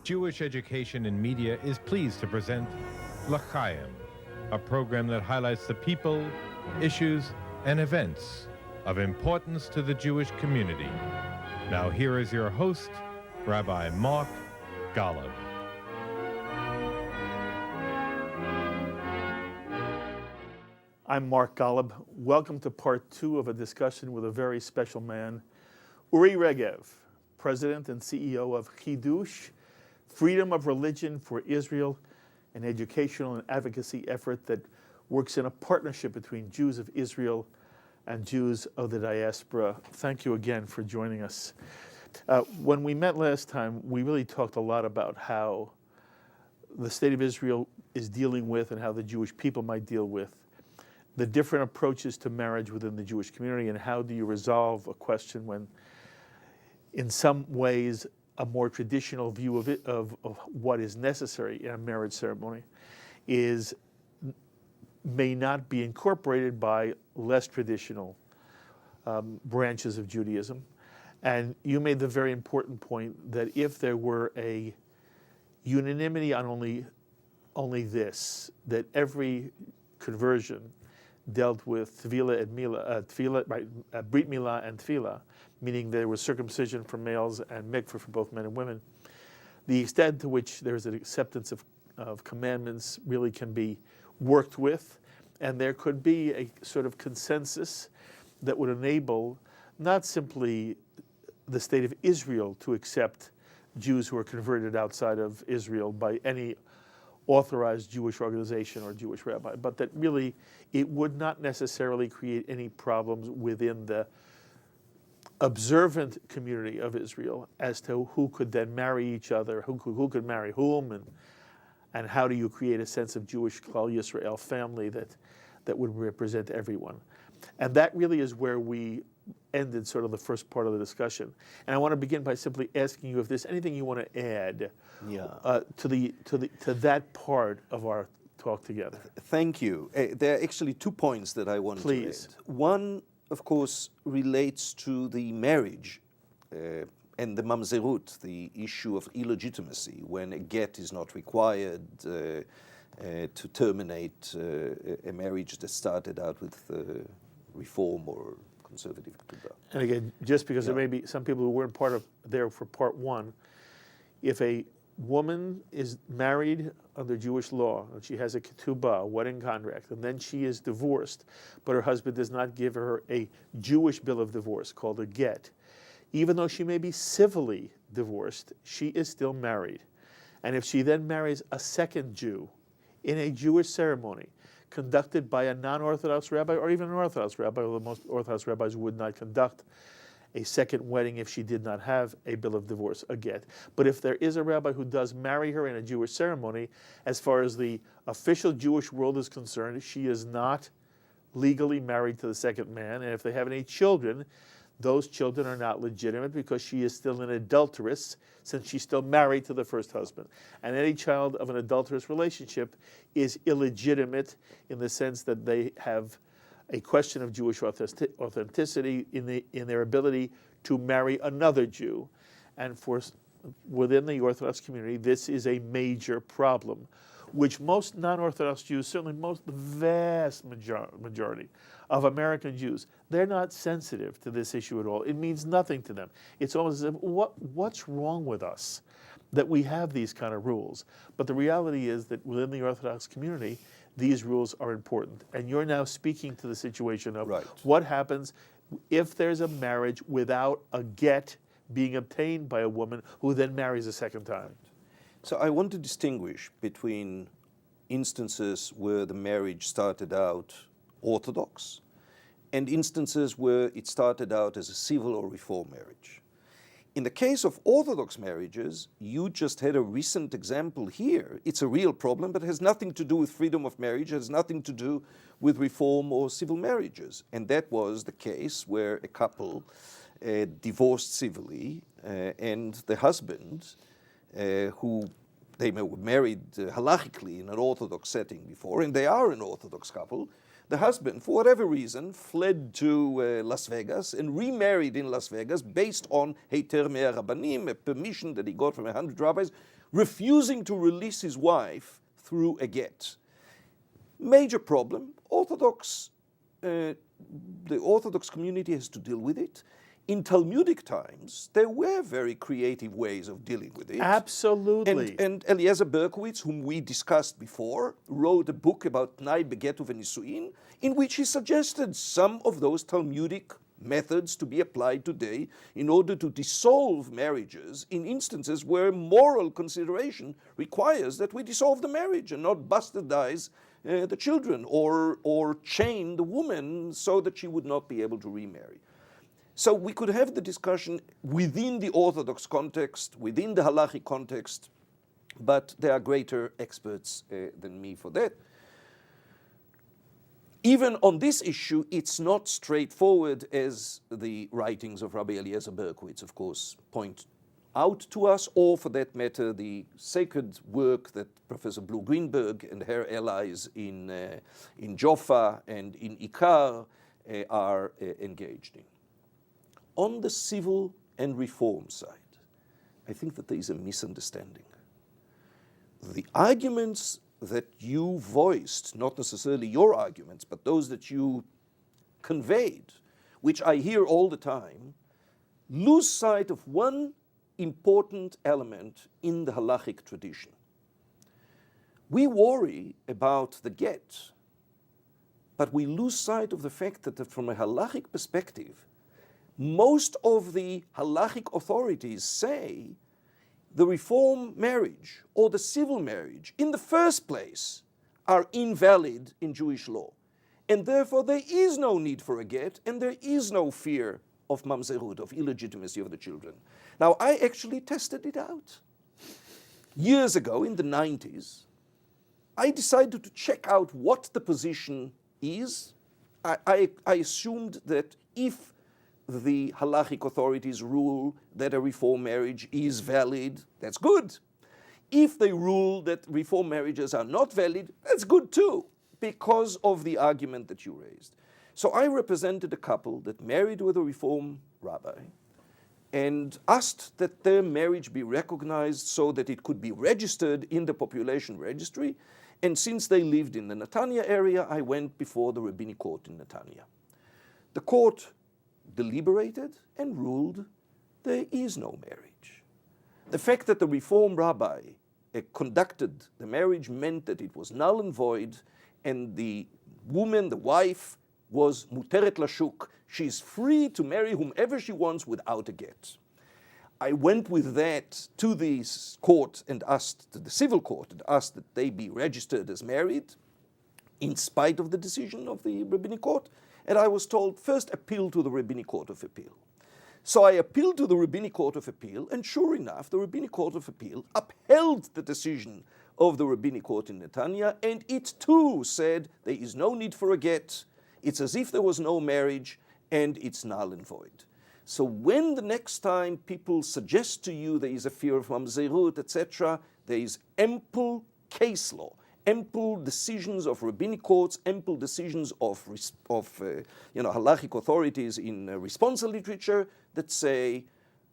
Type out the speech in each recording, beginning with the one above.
Jewish Education in Media is pleased to present Chayim, a program that highlights the people, issues, and events of importance to the Jewish community. Now here is your host, Rabbi Mark Golub. I'm Mark Golub. Welcome to part 2 of a discussion with a very special man, Uri Regev, President and CEO of HIddush, Freedom of Religion for Israel, an educational and advocacy effort that works in a partnership between Jews of Israel and Jews of the diaspora. Thank you again for joining us. When we met last time, we really talked a lot about how the state of Israel is dealing with and how the Jewish people might deal with the different approaches to marriage within the Jewish community, and how do you resolve a question when, in some ways, a more traditional view of it, of what is necessary in a marriage ceremony, may not be incorporated by less traditional branches of Judaism. And you made the very important point that if there were a unanimity on only this, that every conversion dealt with tefillah and brit milah and tefillah, meaning there was circumcision for males and mikveh for both men and women. The extent to which there's an acceptance of commandments really can be worked with, and there could be a sort of consensus that would enable not simply the state of Israel to accept Jews who are converted outside of Israel by any authorized Jewish organization or Jewish rabbi, but that really it would not necessarily create any problems within the observant community of Israel as to who could then marry each other, who could marry whom, and how do you create a sense of Jewish Klal Yisrael family that would represent everyone. And that really is where we ended sort of the first part of the discussion. And I want to begin by simply asking you if there's anything you want to add to that part of our talk together. Thank you. There are actually 2 points that I wanted to add. One, of course, relates to the marriage and the mamzerut, the issue of illegitimacy, when a get is not required to terminate a marriage that started out with reform or conservative. And again, just because there may be some people who weren't there for part 1, if a woman is married under Jewish law and she has a ketubah, a wedding contract, and then she is divorced, but her husband does not give her a Jewish bill of divorce called a get, even though she may be civilly divorced, she is still married. And if she then marries a second Jew in a Jewish ceremony conducted by a non-Orthodox rabbi or even an Orthodox rabbi, although most Orthodox rabbis would not conduct a second wedding if she did not have a bill of divorce, a get. But if there is a rabbi who does marry her in a Jewish ceremony, as far as the official Jewish world is concerned, she is not legally married to the second man. And if they have any children, those children are not legitimate because she is still an adulteress since she's still married to the first husband. And any child of an adulterous relationship is illegitimate in the sense that they have a question of Jewish authenticity in their ability to marry another Jew. And within the Orthodox community, this is a major problem, which most non-Orthodox Jews, certainly the vast majority of American Jews, they're not sensitive to this issue at all. It means nothing to them. It's almost as if, what's wrong with us that we have these kind of rules? But the reality is that within the Orthodox community, these rules are important. And you're now speaking to the situation of what happens if there's a marriage without a get being obtained by a woman who then marries a second time. So I want to distinguish between instances where the marriage started out Orthodox and instances where it started out as a civil or reform marriage. In the case of Orthodox marriages, you just had a recent example here. It's a real problem, but it has nothing to do with freedom of marriage. It has nothing to do with reform or civil marriages. And that was the case where a couple divorced civilly, and the husband, who they were married halachically in an Orthodox setting before, and they are an Orthodox couple, The husband, for whatever reason, fled to Las Vegas and remarried in Las Vegas based on Heiter Mea Rabbanim, a permission that he got from 100 rabbis, refusing to release his wife through a get. Major problem. The Orthodox community has to deal with it. In Talmudic times, there were very creative ways of dealing with it. Absolutely. And Eliezer Berkowitz, whom we discussed before, wrote a book about Tnai Beget uVeNisuin, in which he suggested some of those Talmudic methods to be applied today in order to dissolve marriages in instances where moral consideration requires that we dissolve the marriage and not bastardize the children or chain the woman so that she would not be able to remarry. So we could have the discussion within the Orthodox context, within the halachic context, but there are greater experts than me for that. Even on this issue, it's not straightforward, as the writings of Rabbi Eliezer Berkowitz, of course, point out to us, or for that matter, the sacred work that Professor Blue Greenberg and her allies in Joffa and in Ikar are engaged in. On the civil and reform side, I think that there is a misunderstanding. The arguments that you voiced, not necessarily your arguments, but those that you conveyed, which I hear all the time, lose sight of one important element in the halachic tradition. We worry about the get, but we lose sight of the fact that from a halachic perspective, most of the halachic authorities say the reform marriage or the civil marriage in the first place are invalid in Jewish law. And therefore there is no need for a get and there is no fear of mamzerut, of illegitimacy of the children. Now, I actually tested it out. Years ago, in the 90s, I decided to check out what the position is. I assumed that if the halachic authorities rule that a reform marriage is valid, that's good. If they rule that reform marriages are not valid, that's good too, because of the argument that you raised. So I represented a couple that married with a reform rabbi and asked that their marriage be recognized so that it could be registered in the population registry. And since they lived in the Netanya area, I went before the rabbinic court in Netanya. The court deliberated and ruled there is no marriage. The fact that the reform rabbi conducted the marriage meant that it was null and void, and the woman, the wife, was muteret lashuk. She's free to marry whomever she wants without a get. I went with that to the court and asked, to the civil court, and asked that they be registered as married, in spite of the decision of the rabbinic court. And I was told, first appeal to the Rabbinic Court of Appeal. So I appealed to the Rabbinic Court of Appeal, and sure enough, the Rabbinic Court of Appeal upheld the decision of the Rabbinic Court in Netanya, and it too said there is no need for a get, it's as if there was no marriage, and it's null and void. So when the next time people suggest to you there is a fear of mamzerut, etc., there is ample case law, ample decisions of rabbinic courts, ample decisions of halachic authorities in responsa literature that say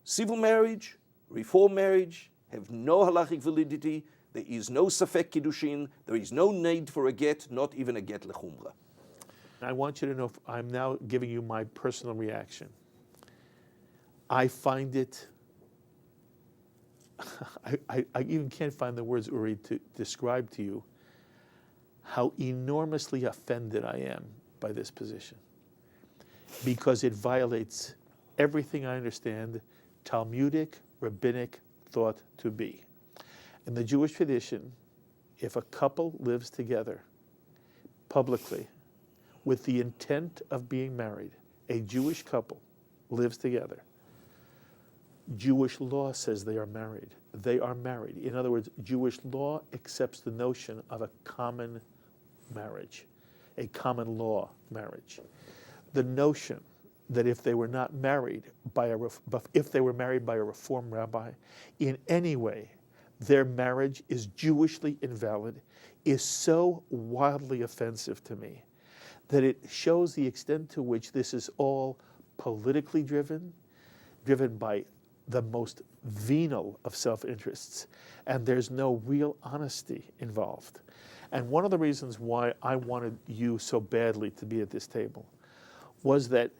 civil marriage, reform marriage have no halachic validity, there is no safek kiddushin, there is no need for a get, not even a get lechumra. I want you to know, I'm now giving you my personal reaction. I find it, I even can't find the words, Uri, to describe to you how enormously offended I am by this position, because it violates everything I understand Talmudic, rabbinic thought to be. In the Jewish tradition, if a couple lives together publicly with the intent of being married, a Jewish couple lives together, Jewish law says they are married. They are married. In other words, Jewish law accepts the notion of a common marriage, a common law marriage. The notion that if they were not married if they were married by a reform rabbi, in any way their marriage is Jewishly invalid, is so wildly offensive to me that it shows the extent to which this is all politically driven by the most venal of self-interests, and there's no real honesty involved. And one of the reasons why I wanted you so badly to be at this table was that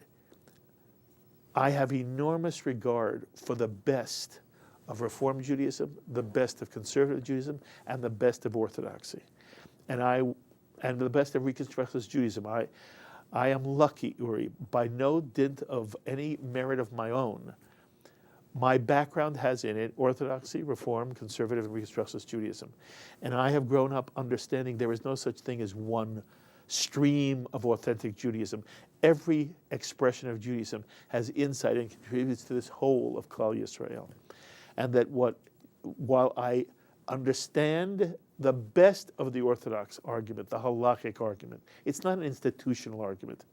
I have enormous regard for the best of Reform Judaism, the best of Conservative Judaism, and the best of Orthodoxy, and the best of Reconstructionist Judaism. I am lucky, Uri, by no dint of any merit of my own. My background has in it Orthodoxy, Reform, Conservative, and Reconstructionist Judaism. And I have grown up understanding there is no such thing as one stream of authentic Judaism. Every expression of Judaism has insight and contributes to this whole of Klal Yisrael. And that while I understand the best of the Orthodox argument, the halakhic argument, it's not an institutional argument.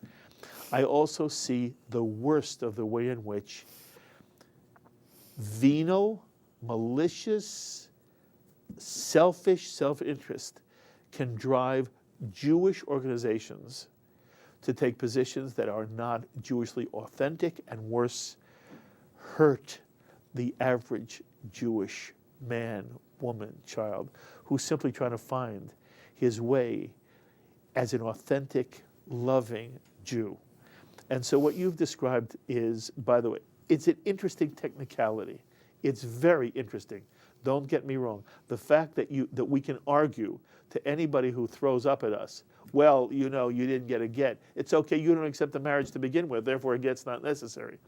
I also see the worst of the way in which venal, malicious, selfish self-interest can drive Jewish organizations to take positions that are not Jewishly authentic, and worse, hurt the average Jewish man, woman, child, who's simply trying to find his way as an authentic, loving Jew. And so what you've described is, by the way, it's an interesting technicality. It's very interesting. Don't get me wrong. The fact that we can argue to anybody who throws up at us, well, you know, you didn't get a get. It's okay, you don't accept the marriage to begin with, therefore a get's not necessary.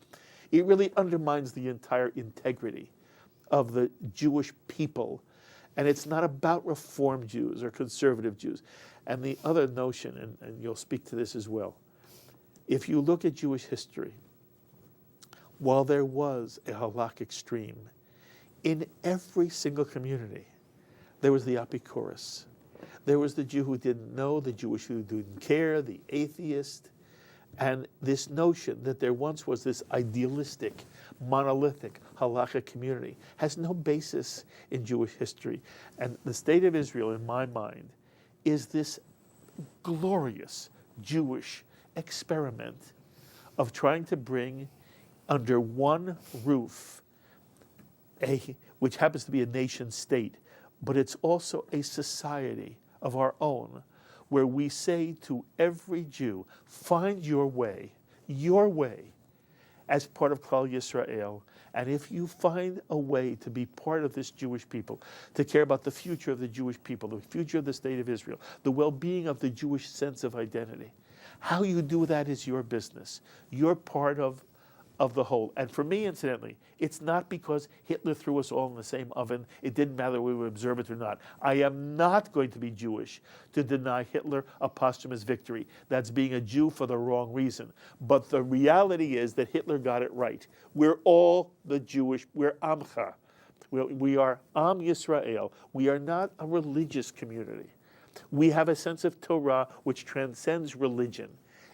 It really undermines the entire integrity of the Jewish people. And it's not about Reform Jews or Conservative Jews. And the other notion, and you'll speak to this as well, if you look at Jewish history, while there was a halakhic stream, in every single community, there was the Apikoros. There was the Jew who didn't know, the Jewish who didn't care, the atheist, and this notion that there once was this idealistic, monolithic halakhic community has no basis in Jewish history. And the state of Israel, in my mind, is this glorious Jewish experiment of trying to bring under one roof which happens to be a nation state, but it's also a society of our own, where we say to every Jew, find your way as part of Klal Yisrael. And if you find a way to be part of this Jewish people, to care about the future of the Jewish people, the future of the state of Israel, the well-being of the Jewish sense of identity, how you do that is your business. You're part of the whole. And for me, incidentally, it's not because Hitler threw us all in the same oven. It didn't matter whether we would observe it or not. I am not going to be Jewish to deny Hitler a posthumous victory. That's being a Jew for the wrong reason. But the reality is that Hitler got it right. We're all the Jewish, we're Amcha. We are Am Yisrael. We are not a religious community. We have a sense of Torah which transcends religion.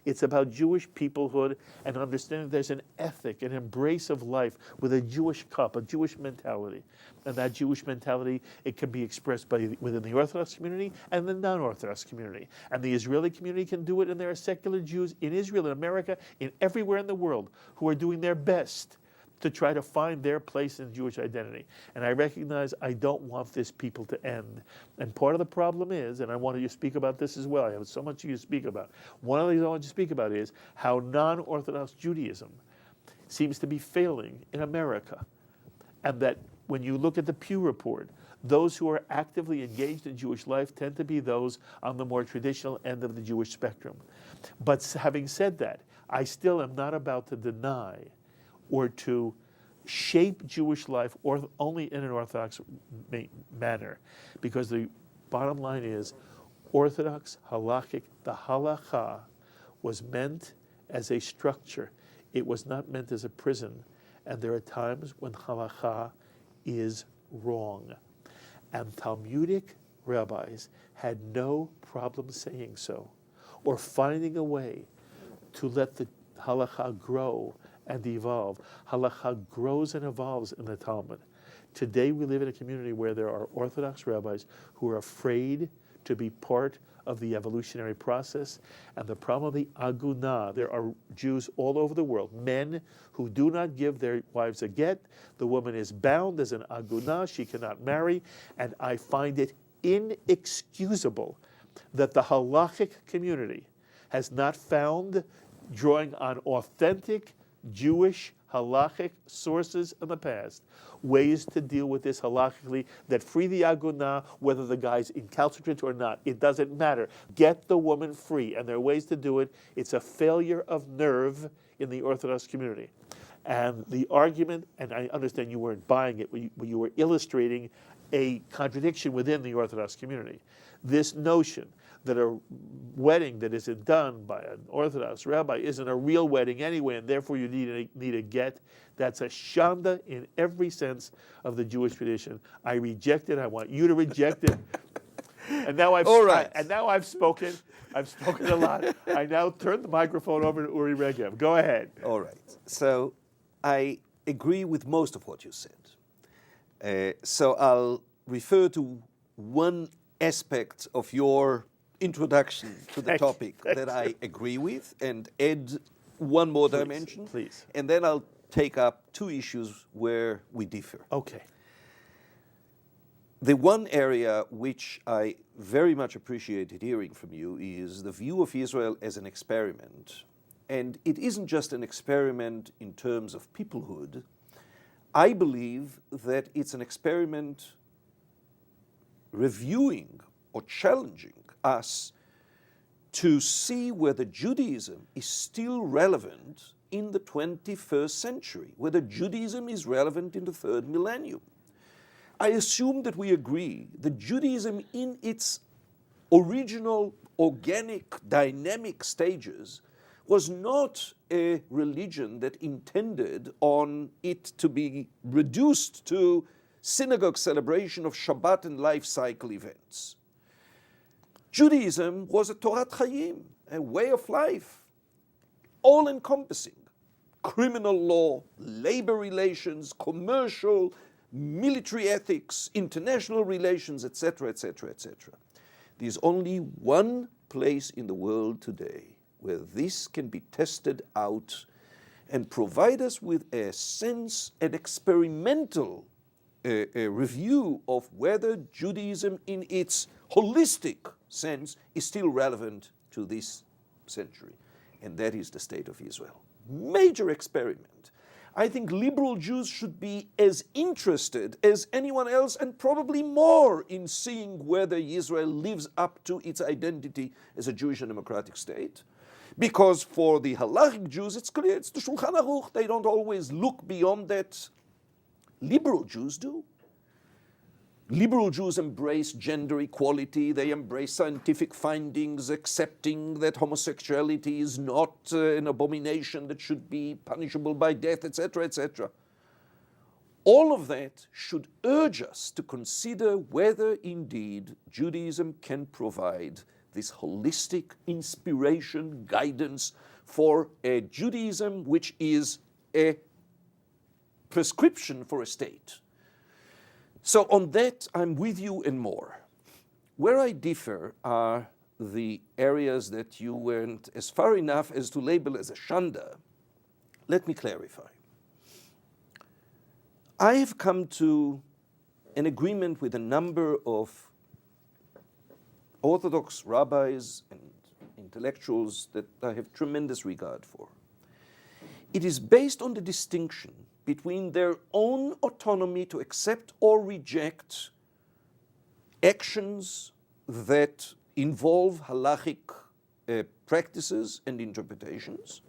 It's about Jewish peoplehood and understanding there's an ethic, an embrace of life with a Jewish cup, a Jewish mentality. And that Jewish mentality, it can be expressed within the Orthodox community and the non-Orthodox community. And the Israeli community can do it, and there are secular Jews in Israel, in America, in everywhere in the world who are doing their best to try to find their place in Jewish identity. And I recognize I don't want this people to end. And part of the problem is, and I wanted you to speak about this as well, I have so much you to speak about. One of the things I want you to speak about is how non-Orthodox Judaism seems to be failing in America. And that when you look at the Pew Report, those who are actively engaged in Jewish life tend to be those on the more traditional end of the Jewish spectrum. But having said that, I still am not about to deny or to shape Jewish life or only in an Orthodox manner. Because the bottom line is, Orthodox, halakhic, the halakha was meant as a structure. It was not meant as a prison. And there are times when halakha is wrong. And Talmudic rabbis had no problem saying so, or finding a way to let the halakha grow and evolve. Halakha grows and evolves in the Talmud. Today we live in a community where there are Orthodox rabbis who are afraid to be part of the evolutionary process. And the problem of the agunah, there are Jews all over the world, men who do not give their wives a get. The woman is bound as an agunah, she cannot marry, and I find it inexcusable that the halachic community has not found, drawing on authentic Jewish halachic sources in the past, ways to deal with this halachically that free the agunah, whether the guy's incalcitrant or not. It doesn't matter. Get the woman free, and there are ways to do it. It's a failure of nerve in the Orthodox community. And the argument, and I understand you weren't buying it, but you were illustrating a contradiction within the Orthodox community. This notion that a wedding that isn't done by an Orthodox rabbi isn't a real wedding anyway, and therefore you need a get. That's a shanda in every sense of the Jewish tradition. I reject it. I want you to reject it. And now I've spoken. I've spoken a lot. I now turn the microphone over to Uri Regev. Go ahead. All right. So I agree with most of what you said. So I'll refer to one aspect of your introduction to the topic that I agree with and add one more dimension. Please. And then I'll take up two issues where we differ. Okay. The one area which I very much appreciated hearing from you is the view of Israel as an experiment. And it isn't just an experiment in terms of peoplehood. I believe that it's an experiment reviewing or challenging us to see whether Judaism is still relevant in the 21st century, whether Judaism is relevant in the third millennium. I assume that we agree that Judaism in its original, organic, dynamic stages was not a religion that intended on it to be reduced to synagogue celebration of Shabbat and life cycle events. Judaism was a Torah Chayim, a way of life, all-encompassing. Criminal law, labor relations, commercial, military ethics, international relations, etc., etc., etc. There's only one place in the world today where this can be tested out and provide us with a sense, an experimental a review of whether Judaism in its holistic sense is still relevant to this century. And that is the state of Israel. Major experiment. I think liberal Jews should be as interested as anyone else and probably more in seeing whether Israel lives up to its identity as a Jewish and democratic state. Because for the halachic Jews, it's clear, it's the Shulchan Aruch. They don't always look beyond that. Liberal Jews do. Liberal Jews embrace gender equality. They embrace scientific findings, accepting that homosexuality is not an abomination that should be punishable by death, etc., etc. All of that should urge us to consider whether indeed Judaism can provide this holistic inspiration, guidance for a Judaism which is a prescription for a state. So on that, I'm with you and more. Where I differ are the areas that you went as far enough as to label as a shanda. Let me clarify. I have come to an agreement with a number of Orthodox rabbis and intellectuals that I have tremendous regard for. It is based on the distinction between their own autonomy to accept or reject actions that involve halachic practices and interpretations,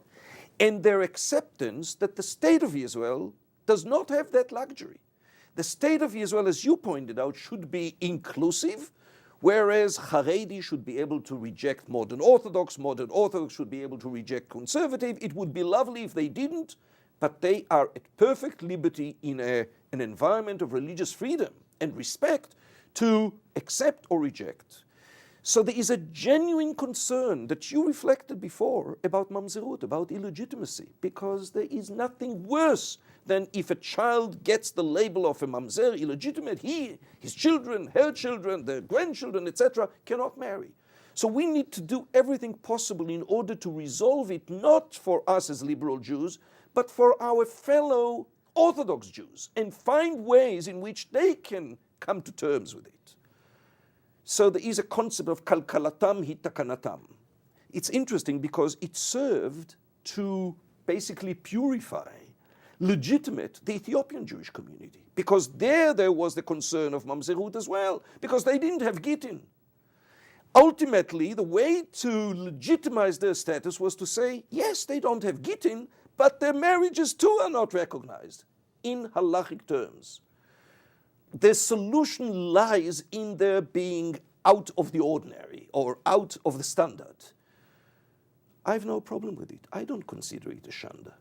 and their acceptance that the state of Israel does not have that luxury. The state of Israel, as you pointed out, should be inclusive, whereas Haredi should be able to reject modern Orthodox should be able to reject conservative. It would be lovely if they didn't, but they are at perfect liberty in an environment of religious freedom and respect to accept or reject. So there is a genuine concern that you reflected before about mamzerut, about illegitimacy, because there is nothing worse than if a child gets the label of a mamzer, illegitimate, he, his children, her children, their grandchildren, etc., cannot marry. So we need to do everything possible in order to resolve it, not for us as liberal Jews, but for our fellow Orthodox Jews, and find ways in which they can come to terms with it. So there is a concept of kalkalatam hitakanatam. It's interesting because it served to basically purify, legitimate the Ethiopian Jewish community, because there was the concern of mamzerut as well, because they didn't have gittin. Ultimately, the way to legitimize their status was to say, yes, they don't have gittin, but their marriages too are not recognized in halachic terms. The solution lies in their being out of the ordinary or out of the standard. I have no problem with it. I don't consider it a shanda.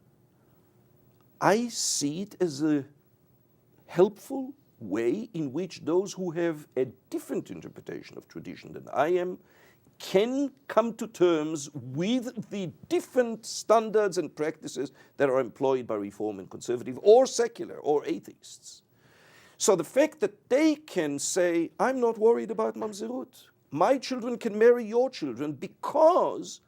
I see it as a helpful way in which those who have a different interpretation of tradition than I am can come to terms with the different standards and practices that are employed by Reform and Conservative or secular or atheists. So the fact that they can say, I'm not worried about mamzerut. My children can marry your children because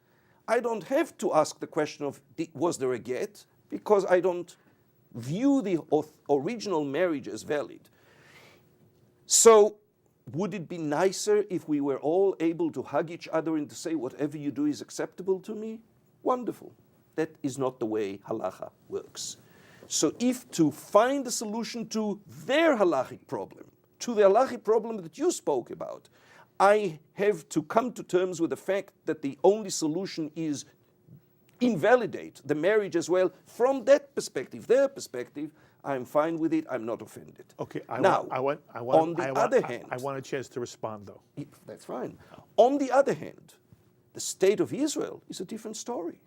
I don't have to ask the question of, was there a get? Because I don't view the original marriage as valid. So would it be nicer if we were all able to hug each other and to say, whatever you do is acceptable to me? Wonderful. That is not the way halacha works. So if to find a solution to their halachic problem, to the halachic problem that you spoke about, I have to come to terms with the fact that the only solution is invalidate the marriage as well, from that perspective, their perspective, I'm fine with it, I'm not offended. Okay, I want a chance to respond, though. That's fine. On the other hand, the state of Israel is a different story.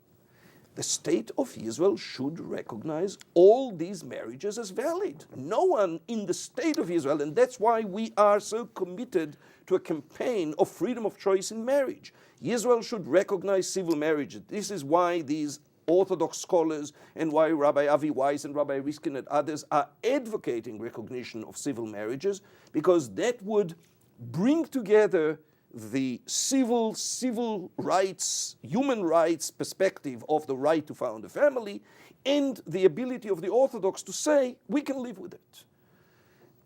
The state of Israel should recognize all these marriages as valid. No one in the state of Israel, and that's why we are so committed to a campaign of freedom of choice in marriage. Israel should recognize civil marriage. This is why these Orthodox scholars and why Rabbi Avi Weiss and Rabbi Riskin and others are advocating recognition of civil marriages, because that would bring together the civil rights, human rights perspective of the right to found a family and the ability of the Orthodox to say, we can live with it.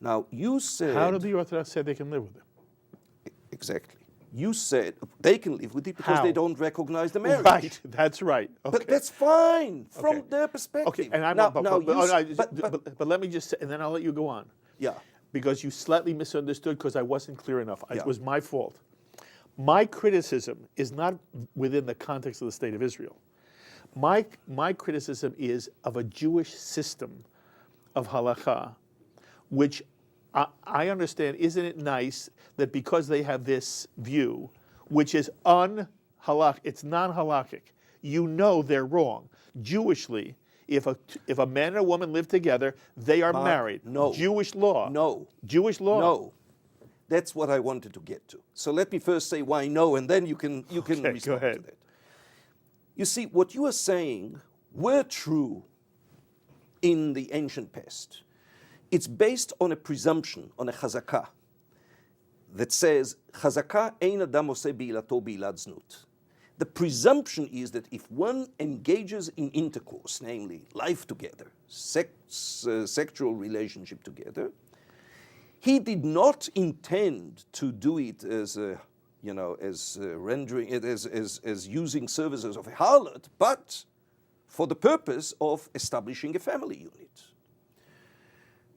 Now, you said... How do the Orthodox say they can live with it? Exactly. You said they can live with it because How? they don't recognize the marriage. Right, that's right. Okay. But that's fine from their perspective. Okay, and but let me just say, and then I'll let you go on. Yeah. Because you slightly misunderstood because I wasn't clear enough. It was my fault. My criticism is not within the context of the state of Israel. My criticism is of a Jewish system of halakha, which I understand, isn't it nice that because they have this view, which is it's non-halakhic, you know they're wrong. Jewishly, if a man and a woman live together, they are married. No. Jewish law. No. Jewish law. No. That's what I wanted to get to. So let me first say why no, and then you can respond go ahead. to that. You see, what you are saying were true in the ancient past. It's based on a presumption, on a chazakah, that says, chazakah ein adam oseh bi'ilato bi'ilat znut. The presumption is that if one engages in intercourse, namely life together, sexual relationship together, he did not intend to do it as rendering it as using services of a harlot, but for the purpose of establishing a family unit.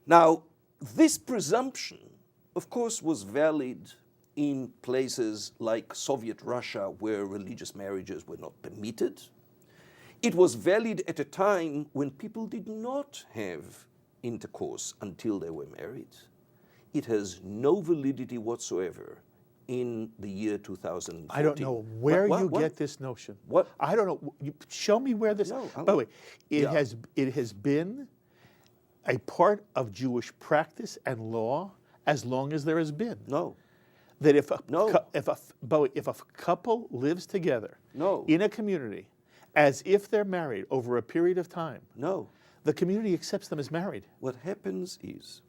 Now, this presumption, of course, was valid in places like Soviet Russia, where religious marriages were not permitted. It was valid at a time when people did not have intercourse until they were married. It has no validity whatsoever in the year 2014. I don't know where you get this notion. What? I don't know. Show me where this... No, by the way, it has been a part of Jewish practice and law as long as there has been. No. That if a couple lives together in a community as if they're married over a period of time, No. the community accepts them as married. What happens is,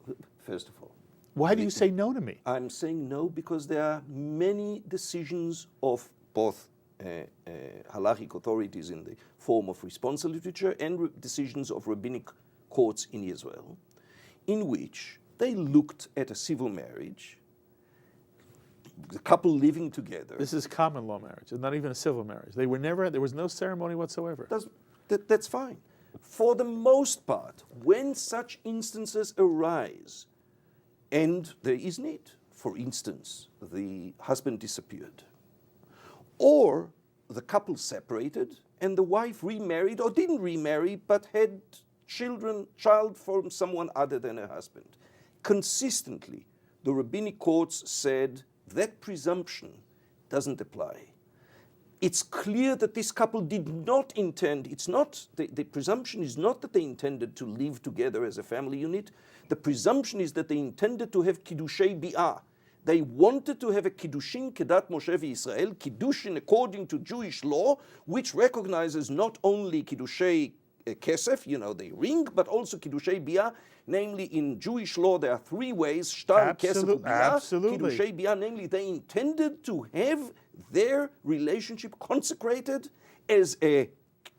first of all, Why do you say no to me? I'm saying no because there are many decisions of both halachic authorities in the form of responsa literature and decisions of rabbinic courts in Israel, in which they looked at a civil marriage, the couple living together. This is common law marriage. It's not even a civil marriage. There was no ceremony whatsoever. That's fine. For the most part, when such instances arise, and there is need, for instance, the husband disappeared, or the couple separated and the wife remarried or didn't remarry but had child from someone other than her husband. Consistently, the rabbinic courts said that presumption doesn't apply. It's clear that this couple did not intend, the presumption is not that they intended to live together as a family unit. The presumption is that they intended to have kiddushei bi'ah. They wanted to have a kiddushin kedat Moshe v'Yisrael, kiddushin according to Jewish law, which recognizes not only kiddushei kesef, the ring, but also kiddushei bi'ah. Namely, in Jewish law, there are three ways: shtar, kesef, bi'ah. Kiddushei bi'ah, namely, they intended to have their relationship consecrated as a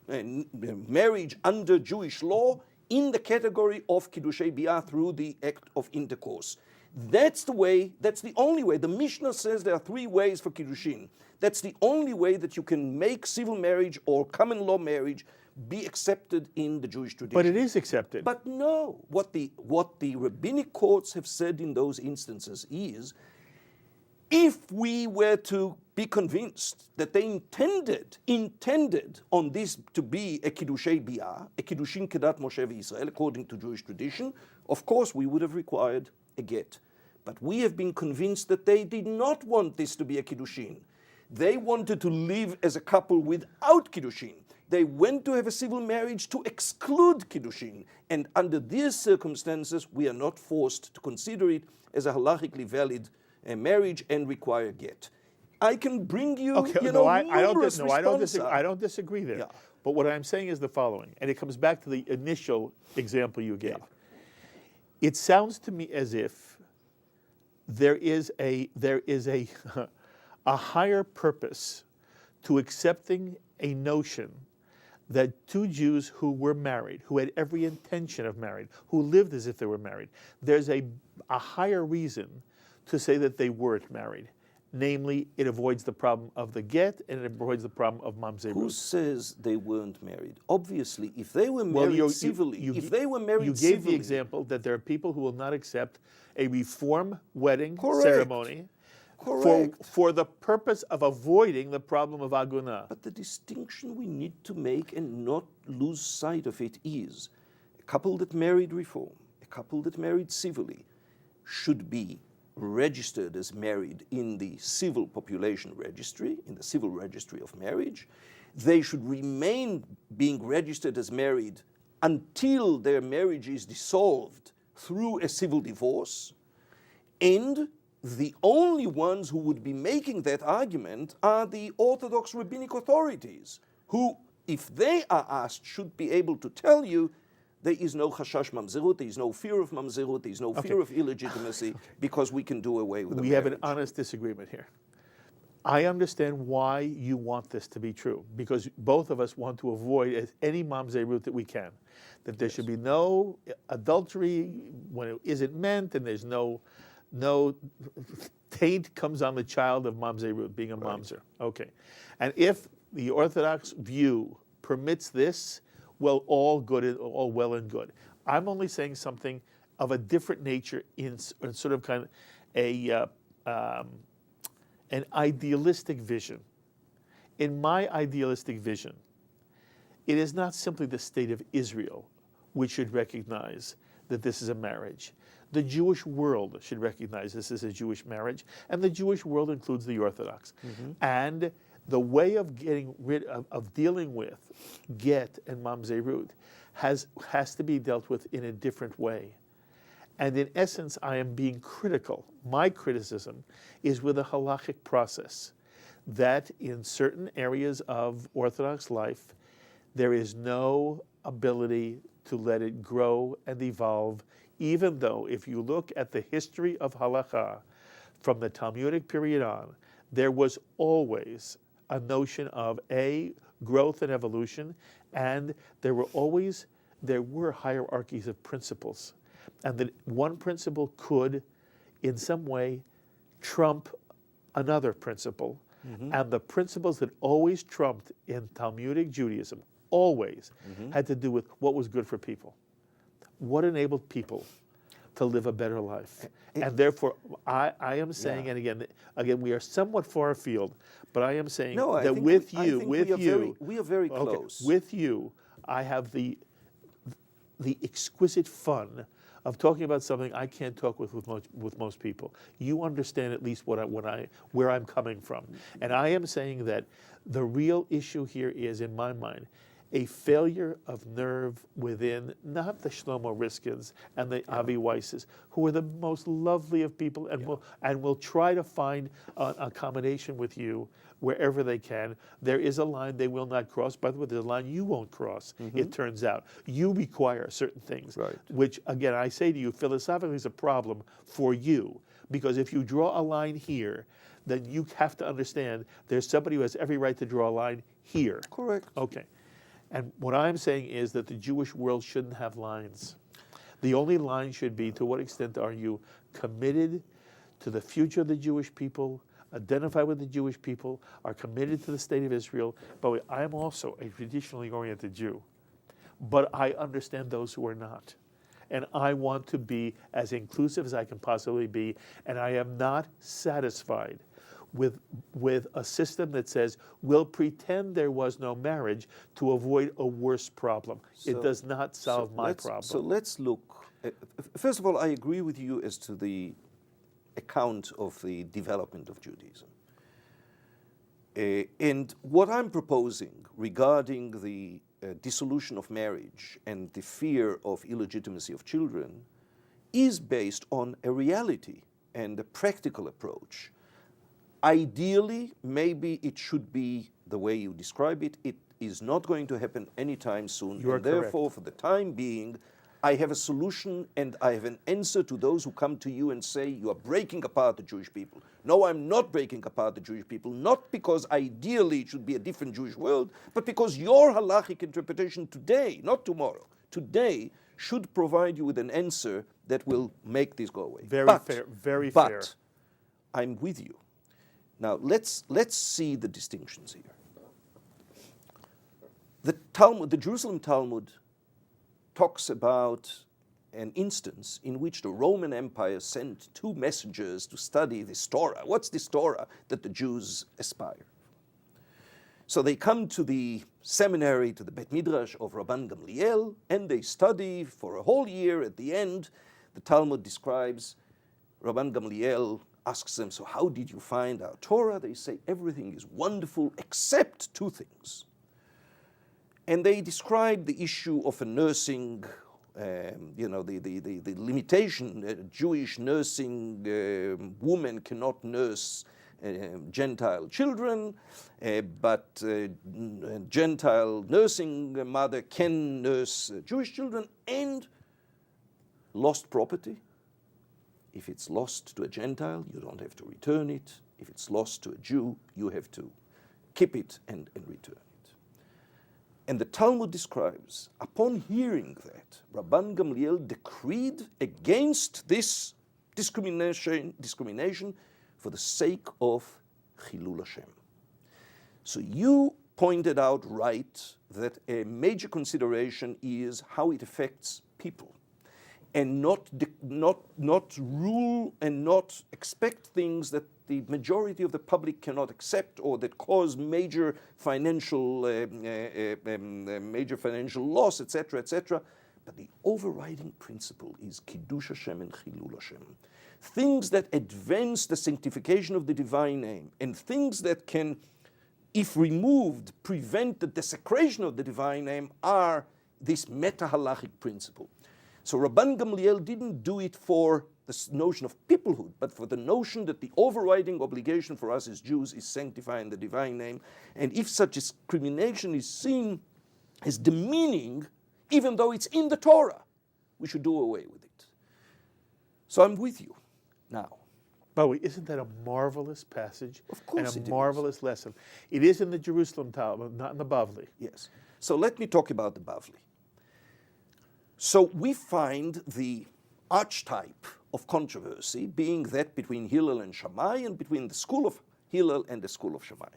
marriage under Jewish law in the category of kiddushei bi'ah through the act of intercourse. That's the way, that's the only way. The Mishnah says there are three ways for kiddushin. That's the only way that you can make civil marriage or common law marriage be accepted in the Jewish tradition. But it is accepted. But no, what the rabbinic courts have said in those instances is, if we were to be convinced that they intended on this to be a kiddushei bi'ah, a kiddushin kedat Moshe v'Yisrael, according to Jewish tradition, of course we would have required a get. But we have been convinced that they did not want this to be a kiddushin. They wanted to live as a couple without kiddushin. They went to have a civil marriage to exclude kiddushin. And under these circumstances, we are not forced to consider it as a halachically valid marriage and require get. I can bring you, I don't disagree there. Yeah. But what I'm saying is the following, and it comes back to the initial example you gave. Yeah. It sounds to me as if there is a a higher purpose to accepting a notion that two Jews who were married, who had every intention of marriage, who lived as if they were married, there's a higher reason to say that they weren't married. Namely, it avoids the problem of the get and it avoids the problem of mamzerut. Who says they weren't married? Obviously, if they were married civilly, you gave the example that there are people who will not accept a reform wedding ceremony for the purpose of avoiding the problem of agunah. But the distinction we need to make and not lose sight of it is a couple that married reform, a couple that married civilly should be registered as married in the civil population registry, in the civil registry of marriage. They should remain being registered as married until their marriage is dissolved through a civil divorce. And the only ones who would be making that argument are the Orthodox rabbinic authorities, who, if they are asked, should be able to tell you there is no chashash mamzerut, there is no fear of mamzerut, there is no fear of illegitimacy, because we can do away with the marriage. We have an honest disagreement here. I understand why you want this to be true, because both of us want to avoid any mamzerut that we can. That there should be no adultery when it isn't meant, and there's no taint comes on the child of mamzerut, being a mamzer. Okay. And if the Orthodox view permits this, well, all well and good. I'm only saying something of a different nature in sort of kind of an idealistic vision. In my idealistic vision, it is not simply the state of Israel which should recognize that this is a marriage. The Jewish world should recognize this is a Jewish marriage, and the Jewish world includes the Orthodox. Mm-hmm. And the way of getting rid of dealing with get and mamzerut has to be dealt with in a different way. And in essence, I am being critical. My criticism is with a halachic process, that in certain areas of Orthodox life, there is no ability to let it grow and evolve even though if you look at the history of halakha from the Talmudic period on, there was always a notion of growth and evolution, and there were hierarchies of principles, and that one principle could, in some way, trump another principle. And the principles that always trumped in Talmudic Judaism, always, had to do with what was good for people, what enabled people to live a better life. And therefore, I am saying, and again, we are somewhat far afield, but I am saying that we are very close. With you, I have the exquisite fun of talking about something I can't talk with most people. You understand at least where I'm coming from. And I am saying that the real issue here is, in my mind, a failure of nerve within not the Shlomo Riskins and the Avi Weisses, who are the most lovely of people and will try to find an accommodation with you wherever they can. There is a line they will not cross. By the way, there's a line you won't cross, it turns out. You require certain things, which, again, I say to you, philosophically is a problem for you. Because if you draw a line here, then you have to understand there's somebody who has every right to draw a line here. Correct. Okay. And what I'm saying is that the Jewish world shouldn't have lines. The only line should be, to what extent are you committed to the future of the Jewish people, identify with the Jewish people, are committed to the state of Israel. By the way, I am also a traditionally oriented Jew, but I understand those who are not. And I want to be as inclusive as I can possibly be, and I am not satisfied with a system that says we'll pretend there was no marriage to avoid a worse problem. It does not solve my problem. So let's look. First of all, I agree with you as to the account of the development of Judaism. And what I'm proposing regarding the dissolution of marriage and the fear of illegitimacy of children is based on a reality and a practical approach. Ideally, maybe it should be the way you describe it. It is not going to happen anytime soon. You are and therefore, for the time being, I have a solution and I have an answer to those who come to you and say, you are breaking apart the Jewish people. No, I'm not breaking apart the Jewish people, not because ideally it should be a different Jewish world, but because your halachic interpretation today, not tomorrow, today should provide you with an answer that will make this go away. Very fair. But I'm with you. Now, let's see the distinctions here. The Jerusalem Talmud talks about an instance in which the Roman Empire sent two messengers to study this Torah. What's this Torah that the Jews aspire? So they come to the seminary, to the Bet Midrash of Rabban Gamliel, and they study for a whole year. At the end, the Talmud describes, Rabban Gamliel asks them, so how did you find our Torah? They say, everything is wonderful except two things. And they describe the issue of a nursing, the limitation, a Jewish nursing woman cannot nurse Gentile children, but Gentile nursing mother can nurse Jewish children, and lost property. If it's lost to a Gentile, you don't have to return it. If it's lost to a Jew, you have to keep it and return it. And the Talmud describes, upon hearing that, Rabban Gamliel decreed against this discrimination for the sake of Chilul Hashem. So you pointed out right that a major consideration is how it affects people, and not rule and not expect things that the majority of the public cannot accept or that cause major financial loss, etc., etc. But the overriding principle is Kiddush Hashem and Chilul Hashem. Things that advance the sanctification of the divine name, and things that can, if removed, prevent the desecration of the divine name, are this meta-halachic principle. So Rabban Gamliel didn't do it for the notion of peoplehood, but for the notion that the overriding obligation for us as Jews is sanctifying the divine name. And if such discrimination is seen as demeaning, even though it's in the Torah, we should do away with it. So I'm with you now. By the way, isn't that a marvelous passage? Of course and it a is. marvelous lesson? It is in the Jerusalem Talmud, not in the Bavli. Yes. So let me talk about the Bavli. So we find the archetype of controversy being that between Hillel and Shammai and between the school of Hillel and the school of Shammai.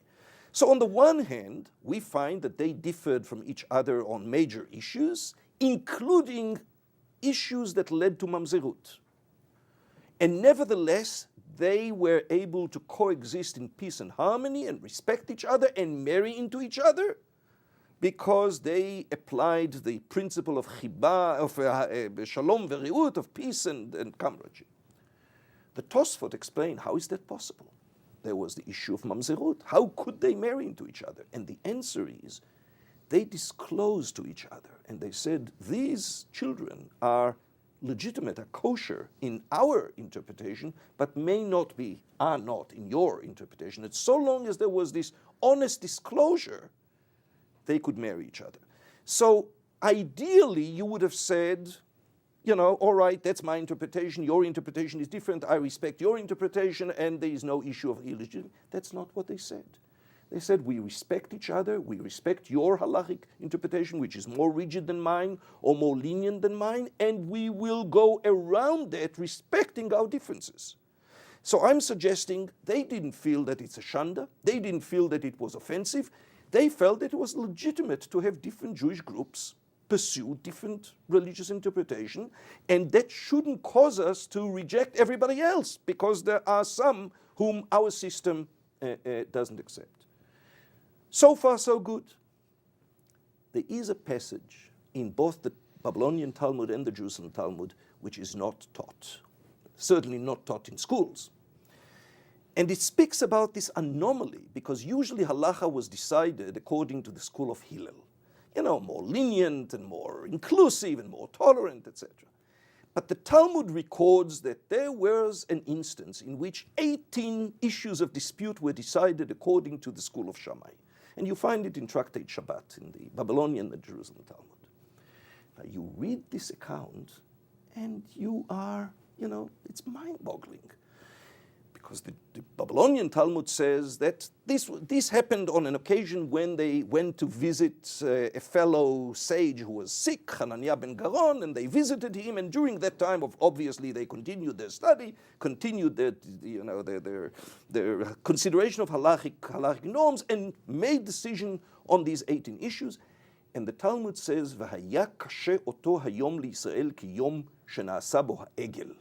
So on the one hand, we find that they differed from each other on major issues, including issues that led to mamzerut. And nevertheless, they were able to coexist in peace and harmony and respect each other and marry into each other because they applied the principle of chiba, of shalom ve'riut, of peace and comradeship. The Tosfot explain, how is that possible? There was the issue of mamzerut. How could they marry into each other? And the answer is, they disclosed to each other and they said, these children are legitimate, are kosher in our interpretation, but are not in your interpretation. And so long as there was this honest disclosure, they could marry each other. So ideally, you would have said, all right, that's my interpretation, your interpretation is different, I respect your interpretation, and there is no issue of illegitimacy. That's not what they said. They said, we respect each other, we respect your halachic interpretation, which is more rigid than mine or more lenient than mine, and we will go around that respecting our differences. So I'm suggesting they didn't feel that it's a shanda, they didn't feel that it was offensive, they felt that it was legitimate to have different Jewish groups pursue different religious interpretation, and that shouldn't cause us to reject everybody else, because there are some whom our system doesn't accept. So far, so good. There is a passage in both the Babylonian Talmud and the Jerusalem Talmud which is not taught, certainly not taught in schools. And it speaks about this anomaly, because usually halacha was decided according to the school of Hillel. More lenient and more inclusive and more tolerant, etc. But the Talmud records that there was an instance in which 18 issues of dispute were decided according to the school of Shammai. And you find it in Tractate Shabbat, in the Babylonian and Jerusalem Talmud. Now you read this account and you are, it's mind-boggling. Because the Babylonian Talmud says that this happened on an occasion when they went to visit a fellow sage who was sick, Hananiah ben Garon, and they visited him, and during that time, obviously, they continued their study, continued their consideration of halachic norms, and made decision on these 18 issues. And the Talmud says, "V'haya kashe oto hayom liYisrael ki yom shena'asa bo ha'egel."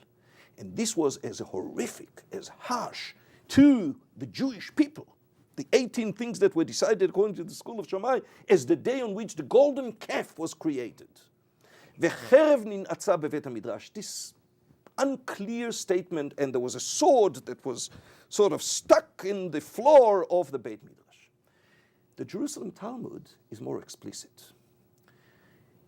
And this was as horrific, as harsh to the Jewish people, the 18 things that were decided according to the school of Shammai, as the day on which the golden calf was created. V'cherev nin'atza bevet hamidrash. This unclear statement, and there was a sword that was sort of stuck in the floor of the Beit Midrash. The Jerusalem Talmud is more explicit.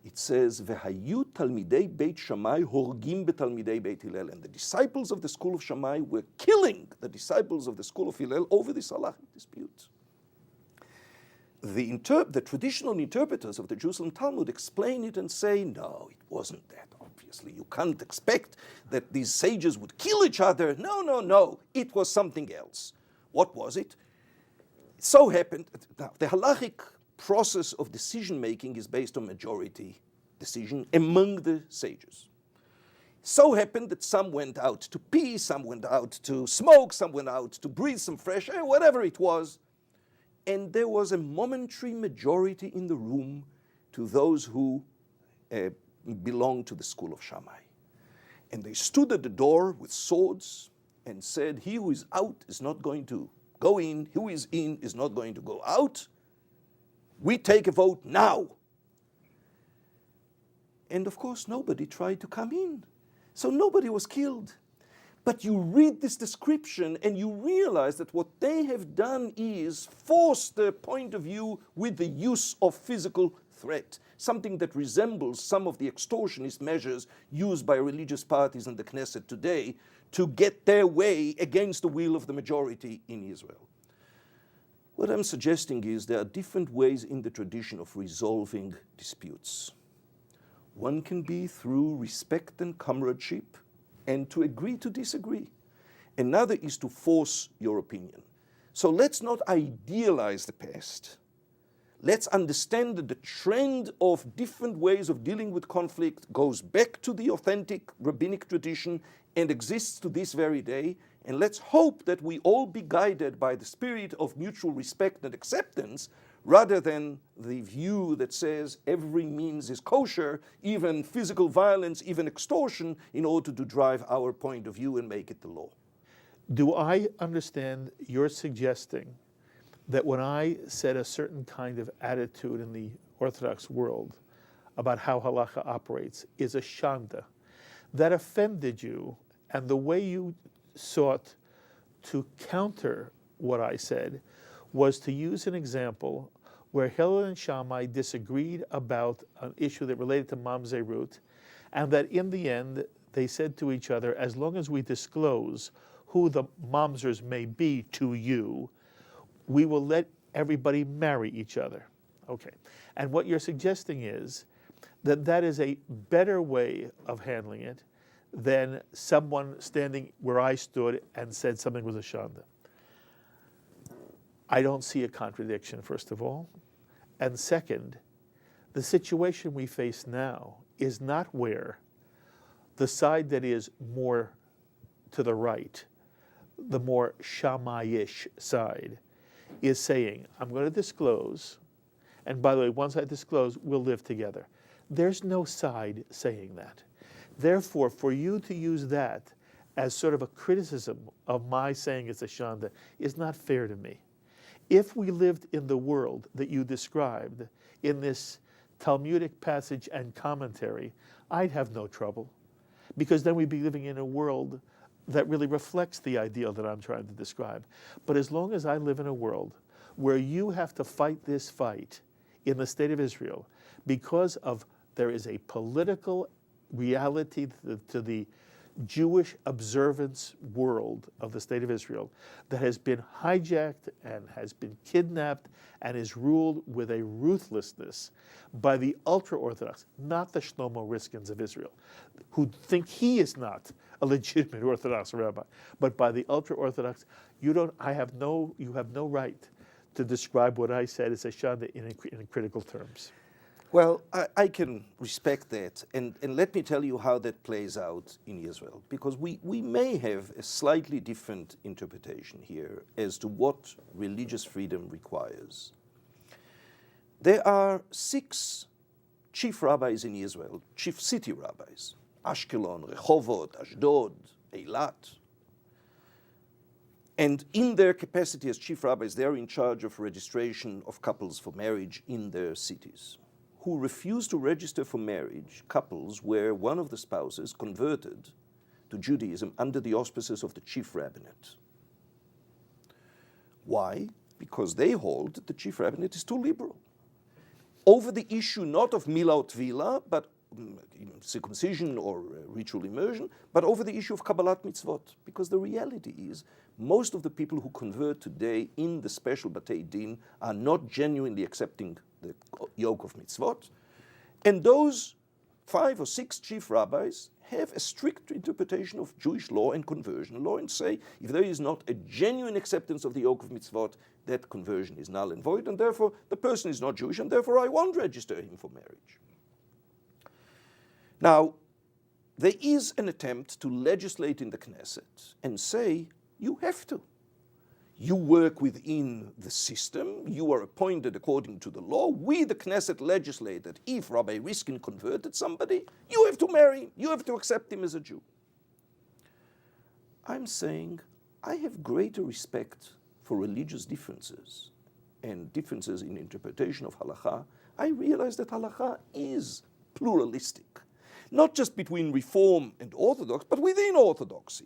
It says, "V'hayu talmidei Beit Shammai horgim betalmidei Beit Hillel," and the disciples of the school of Shammai were killing the disciples of the school of Hillel over this halachic dispute. The traditional interpreters of the Jerusalem Talmud explain it and say, no, it wasn't that. Obviously, you can't expect that these sages would kill each other. No, it was something else. What was it? It so happened, now, the halachic process of decision-making is based on majority decision among the sages. So happened that some went out to pee, some went out to smoke, some went out to breathe some fresh air, whatever it was. And there was a momentary majority in the room to those who belonged to the school of Shammai. And they stood at the door with swords and said, he who is out is not going to go in, who is in is not going to go out. We take a vote now. And of course, nobody tried to come in. So nobody was killed. But you read this description and you realize that what they have done is force their point of view with the use of physical threat, something that resembles some of the extortionist measures used by religious parties in the Knesset today to get their way against the will of the majority in Israel. What I'm suggesting is there are different ways in the tradition of resolving disputes. One can be through respect and comradeship and to agree to disagree. Another is to force your opinion. So let's not idealize the past. Let's understand that the trend of different ways of dealing with conflict goes back to the authentic rabbinic tradition and exists to this very day. And let's hope that we all be guided by the spirit of mutual respect and acceptance, rather than the view that says every means is kosher, even physical violence, even extortion, in order to drive our point of view and make it the law. Do I understand you're suggesting that when I said a certain kind of attitude in the Orthodox world about how halacha operates is a shanda, that offended you, and the way you sought to counter what I said was to use an example where Hillel and Shammai disagreed about an issue that related to mamzerut, and that in the end they said to each other, as long as we disclose who the mamzers may be to you, we will let everybody marry each other. Okay. And what you're suggesting is that that is a better way of handling it than someone standing where I stood and said something was a shanda. I don't see a contradiction, first of all. And second, the situation we face now is not where the side that is more to the right, the more Shammai-ish side, is saying, I'm going to disclose, and by the way, once I disclose, we'll live together. There's no side saying that. Therefore, for you to use that as sort of a criticism of my saying it's a shanda is not fair to me. If we lived in the world that you described in this Talmudic passage and commentary, I'd have no trouble, because then we'd be living in a world that really reflects the ideal that I'm trying to describe. But as long as I live in a world where you have to fight this fight in the state of Israel because of there is a political reality to the Jewish observance world of the state of Israel that has been hijacked and has been kidnapped and is ruled with a ruthlessness by the ultra-Orthodox, not the Shlomo Riskins of Israel, who think he is not a legitimate Orthodox rabbi, but by the ultra-Orthodox, you have no right to describe what I said as a shanda in critical terms. Well, I can respect that, and let me tell you how that plays out in Israel, because we may have a slightly different interpretation here as to what religious freedom requires. There are 6 chief rabbis in Israel, chief city rabbis, Ashkelon, Rehovot, Ashdod, Eilat. And in their capacity as chief rabbis, they are in charge of registration of couples for marriage in their cities, who refuse to register for marriage couples where one of the spouses converted to Judaism under the auspices of the chief rabbinate. Why? Because they hold that the chief rabbinate is too liberal. Over the issue not of milah tvila, but circumcision or ritual immersion, but over the issue of Kabbalat mitzvot. Because the reality is, most of the people who convert today in the special Batei Din are not genuinely accepting the yoke of mitzvot. And those 5 or 6 chief rabbis have a strict interpretation of Jewish law and conversion law and say, if there is not a genuine acceptance of the yoke of mitzvot, that conversion is null and void, and therefore the person is not Jewish, and therefore I won't register him for marriage. Now, there is an attempt to legislate in the Knesset and say, you have to. You work within the system, you are appointed according to the law. We, the Knesset, legislate that if Rabbi Riskin converted somebody, you have to marry him, you have to accept him as a Jew. I'm saying I have greater respect for religious differences and differences in interpretation of halakha. I realize that halakha is pluralistic, not just between Reform and Orthodox, but within Orthodoxy.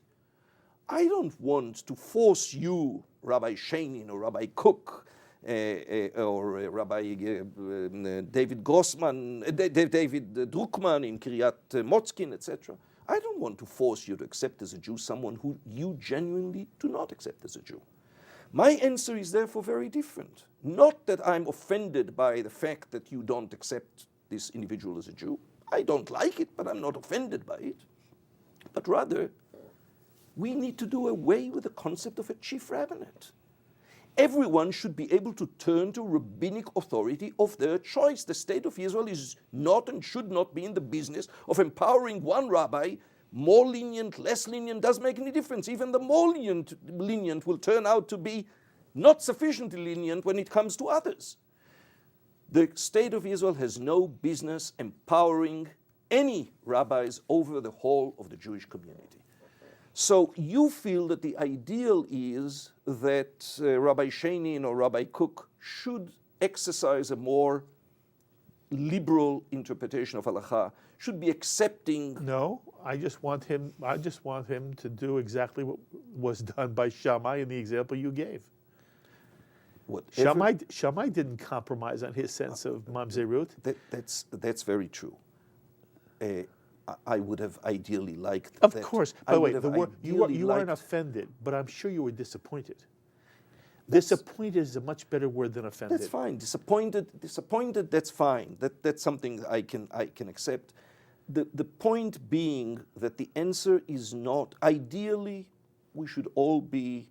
I don't want to force you, Rabbi Sheinin or Rabbi Cook or Rabbi David Grossman, David Druckmann in Kiryat Motzkin, etc. I don't want to force you to accept as a Jew someone who you genuinely do not accept as a Jew. My answer is therefore very different. Not that I'm offended by the fact that you don't accept this individual as a Jew. I don't like it, but I'm not offended by it. but rather we need to do away with the concept of a chief rabbinate. Everyone should be able to turn to rabbinic authority of their choice. The state of Israel is not and should not be in the business of empowering one rabbi. More lenient, less lenient, doesn't make any difference. Even the more lenient will turn out to be not sufficiently lenient when it comes to others. The state of Israel has no business empowering any rabbis over the whole of the Jewish community. So you feel that the ideal is that Rabbi Sheinin or Rabbi Cook should exercise a more liberal interpretation of halakha, should be accepting. No, I just want him to do exactly what was done by Shammai in the example you gave. Shammai didn't compromise on his sense of mamzerut. That's very true. I would have ideally liked Of that. course. By the way, you weren't offended, but I'm sure you were disappointed. Disappointed is a much better word than offended. That's fine. Disappointed. That's fine. That's something I can accept. The point being that the answer is not. Ideally, we should all be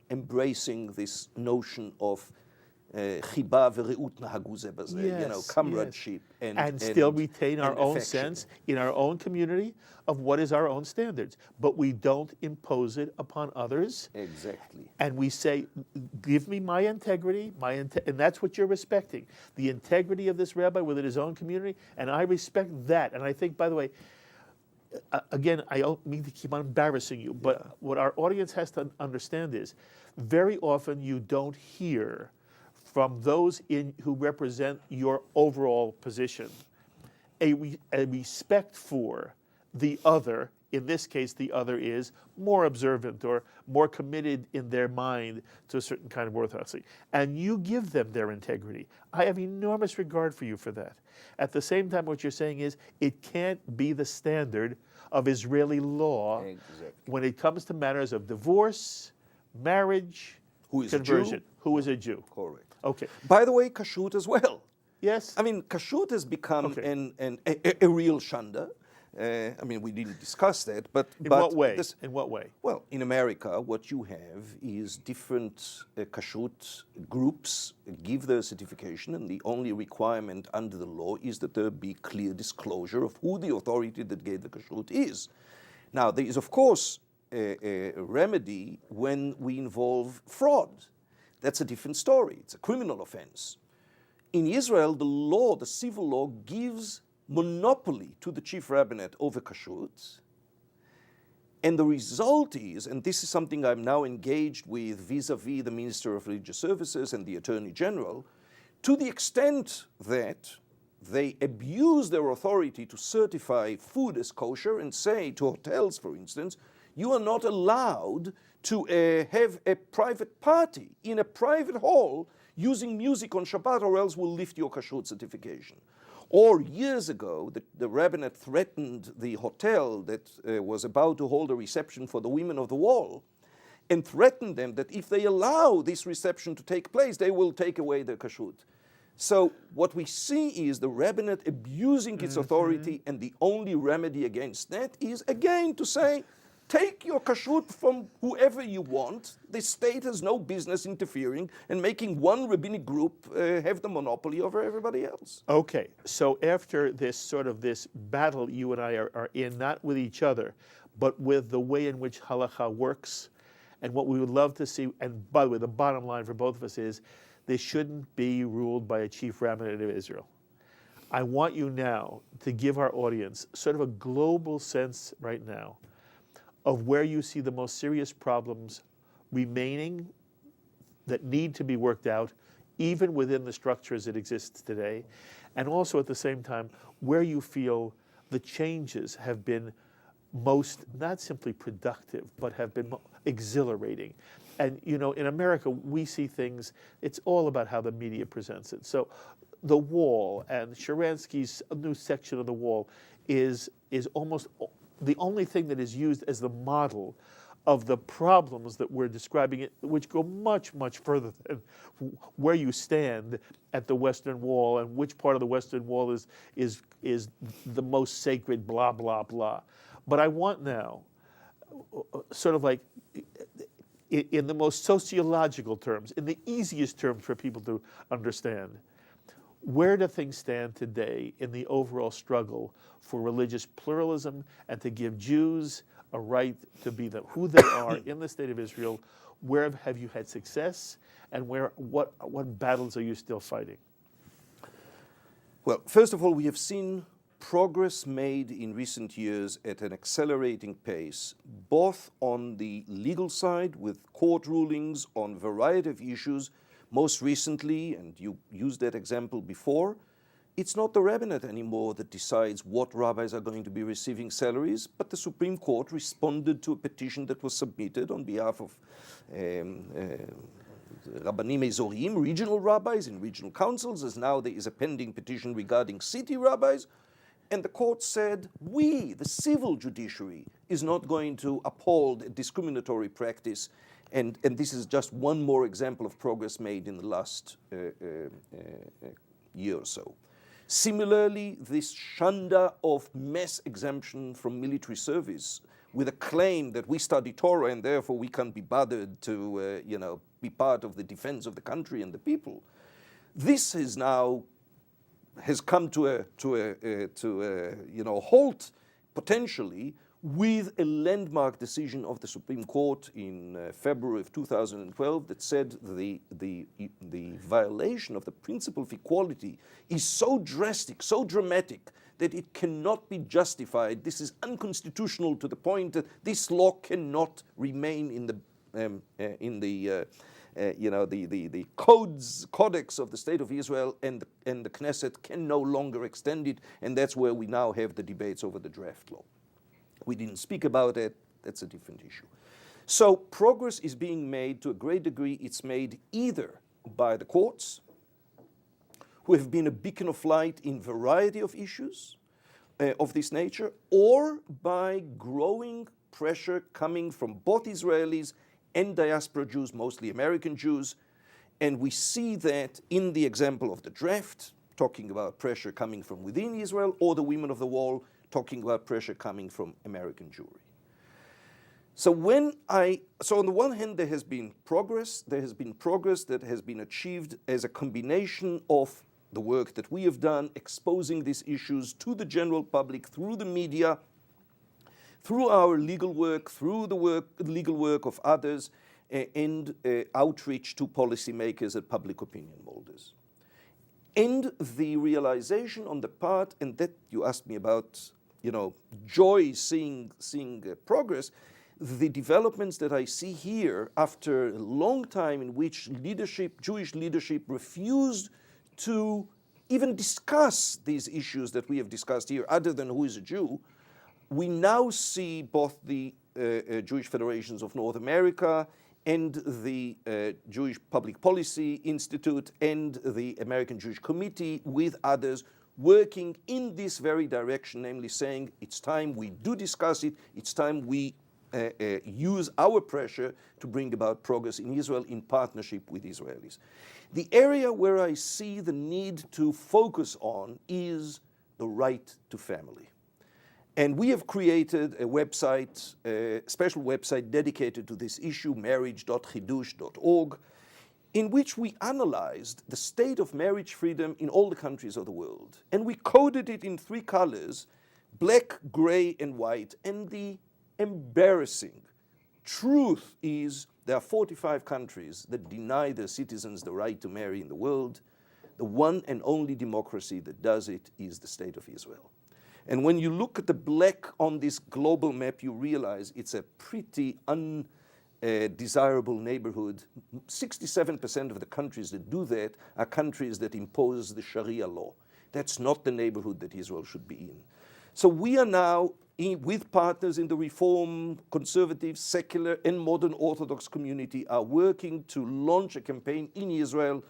embracing this notion of chiba ve'reut nahagu ze baze, comradeship, and still retain our own affection. sense in our own community of what is our own standards, but we don't impose it upon others. Exactly. And we say, give me my integrity, and that's what you're respecting, the integrity of this rabbi within his own community, and I respect that. And I think, by the way, again, I don't mean to keep on embarrassing you, but what our audience has to understand is, very often you don't hear from those who represent your overall position a respect for the other. In this case, the other is more observant or more committed in their mind to a certain kind of orthodoxy. And you give them their integrity. I have enormous regard for you for that. At the same time, what you're saying is it can't be the standard of Israeli law when it comes to matters of divorce, marriage, conversion. Who is a Jew? Correct. Okay. By the way, kashrut as well. Yes. I mean, kashrut has become a real shanda. I mean, we didn't discuss that, but in what way? In what way? Well, in America, what you have is different kashrut groups give their certification, and the only requirement under the law is that there be clear disclosure of who the authority that gave the kashrut is. Now, there is, of course, a remedy when we involve fraud. That's a different story. It's a criminal offense. In Israel, the law, the civil law, gives monopoly to the chief rabbinate over kashrut. And the result is, and this is something I'm now engaged with vis-a-vis the Minister of Religious Services and the Attorney General, to the extent that they abuse their authority to certify food as kosher and say to hotels, for instance, you are not allowed to have a private party in a private hall using music on Shabbat, or else we'll lift your kashrut certification. Or years ago, the rabbinate threatened the hotel that was about to hold a reception for the Women of the Wall, and threatened them that if they allow this reception to take place, they will take away their kashrut. So what we see is the rabbinate abusing its authority, and the only remedy against that is, again, to say, take your kashrut from whoever you want. The state has no business interfering and making one rabbinic group have the monopoly over everybody else. Okay, so after this battle you and I are in, not with each other, but with the way in which halakha works, and what we would love to see, and by the way, the bottom line for both of us is, this shouldn't be ruled by a chief rabbinate of Israel. I want you now to give our audience sort of a global sense right now of where you see the most serious problems remaining that need to be worked out, even within the structure as it exists today, and also at the same time, where you feel the changes have been most, not simply productive, but have been exhilarating. And in America, we see things, it's all about how the media presents it. So the wall and Sharansky's new section of the wall is almost the only thing that is used as the model of the problems that we're describing, which go much, much further than where you stand at the Western Wall and which part of the Western Wall is the most sacred, blah, blah, blah. But I want now, sort of like in the most sociological terms, in the easiest terms for people to understand, where do things stand today in the overall struggle for religious pluralism and to give Jews a right to be who they are in the state of Israel? Where have you had success, and what battles are you still fighting? Well, first of all, we have seen progress made in recent years at an accelerating pace, both on the legal side with court rulings on a variety of issues. Most recently, and you used that example before, it's not the rabbinate anymore that decides what rabbis are going to be receiving salaries, but the Supreme Court responded to a petition that was submitted on behalf of Rabbanim Ezorim, regional rabbis in regional councils, as now there is a pending petition regarding city rabbis. And the court said, we, the civil judiciary, is not going to uphold a discriminatory practice. And this is just one more example of progress made in the last year or so. Similarly, this shanda of mass exemption from military service with a claim that we study Torah and therefore we can't be bothered to be part of the defense of the country and the people. This is now has come to a halt potentially with a landmark decision of the Supreme Court in February of 2012 that said the violation of the principle of equality is so drastic, so dramatic, that it cannot be justified. This is unconstitutional to the point that this law cannot remain in the codex of the State of Israel, and the Knesset can no longer extend it, and that's where we now have the debates over the draft law. We didn't speak about it, that's a different issue. So progress is being made to a great degree. It's made either by the courts, who have been a beacon of light in a variety of issues of this nature, or by growing pressure coming from both Israelis and diaspora Jews, mostly American Jews. And we see that in the example of the draft, talking about pressure coming from within Israel, or the Women of the Wall, talking about pressure coming from American Jewry. So on the one hand, there has been progress. There has been progress that has been achieved as a combination of the work that we have done, exposing these issues to the general public through the media, through our legal work, through the legal work of others, and outreach to policymakers and public opinion holders. And the realization on the part, and that you asked me about, joy seeing progress, the developments that I see here after a long time in which Jewish leadership refused to even discuss these issues that we have discussed here, other than who is a Jew. We now see both the Jewish Federations of North America and the Jewish Public Policy Institute and the American Jewish Committee with others working in this very direction, namely saying it's time we do discuss it, it's time we use our pressure to bring about progress in Israel in partnership with Israelis. The area where I see the need to focus on is the right to family. And we have created a website, a special website dedicated to this issue, marriage.hiddush.org, in which we analyzed the state of marriage freedom in all the countries of the world. And we coded it in 3 colors, black, gray, and white. And the embarrassing truth is there are 45 countries that deny their citizens the right to marry in the world. The one and only democracy that does it is the State of Israel. And when you look at the black on this global map, you realize it's a pretty undesirable neighborhood. 67% of the countries that do that are countries that impose the Sharia law. That's not the neighborhood that Israel should be in. So we are now, with partners in the Reform, Conservative, Secular, and Modern Orthodox community, are working to launch a campaign in Israel.